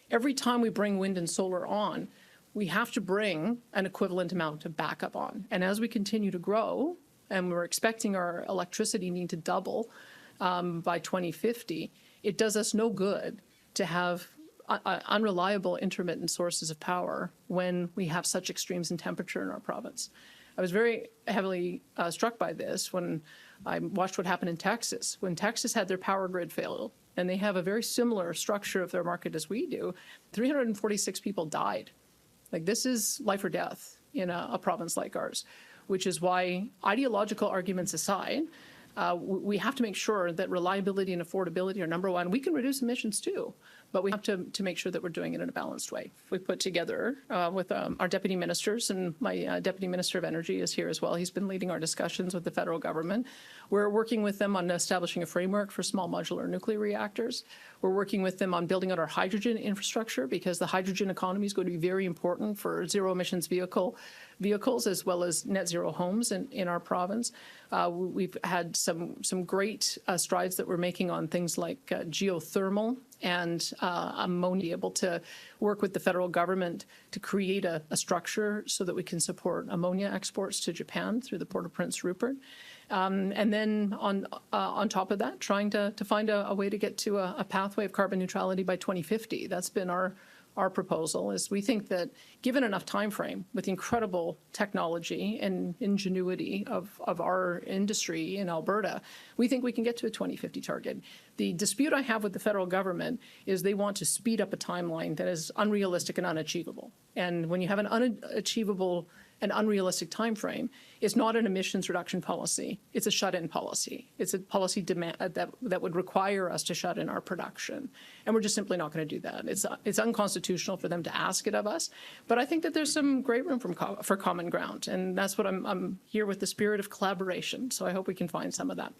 Every time we bring wind and solar on, we have to bring an equivalent amount of backup on. And as we continue to grow, and we're expecting our electricity need to double by 2050, it does us no good to have unreliable intermittent sources of power when we have such extremes in temperature in our province. I was very heavily struck by this when I watched what happened in Texas. When Texas had their power grid fail, and they have a very similar structure of their market as we do, 346 people died. Like, this is life or death in a province like ours, which is why, ideological arguments aside, we have to make sure that reliability and affordability are number one. We can reduce emissions too, but we have to make sure that we're doing it in a balanced way. We put together with our deputy ministers, and my deputy minister of energy is here as well. He's been leading our discussions with the federal government. We're working with them on establishing a framework for small modular nuclear reactors. We're working with them on building out our hydrogen infrastructure, because the hydrogen economy is going to be very important for zero emissions vehicles as well as net zero homes in our province. We've had some great strides that we're making on things like geothermal and ammonia, able to work with the federal government to create a structure so that we can support ammonia exports to Japan through the Port of Prince Rupert. And then on top of that, trying to find a way to get to a pathway of carbon neutrality by 2050. That's been our proposal. Is we think that given enough time frame, with the incredible technology and ingenuity of our industry in Alberta, we think we can get to a 2050 target. The dispute I have with the federal government is they want to speed up a timeline that is unrealistic and unachievable. And when you have an unachievable and unrealistic time frame, it's not an emissions reduction policy. It's a shut-in policy. It's a policy demand that would require us to shut in our production. And we're just simply not going to do that. It's unconstitutional for them to ask it of us. But I think that there's some great room for common ground. And that's what I'm here with, the spirit of collaboration. So I hope we can find some of that.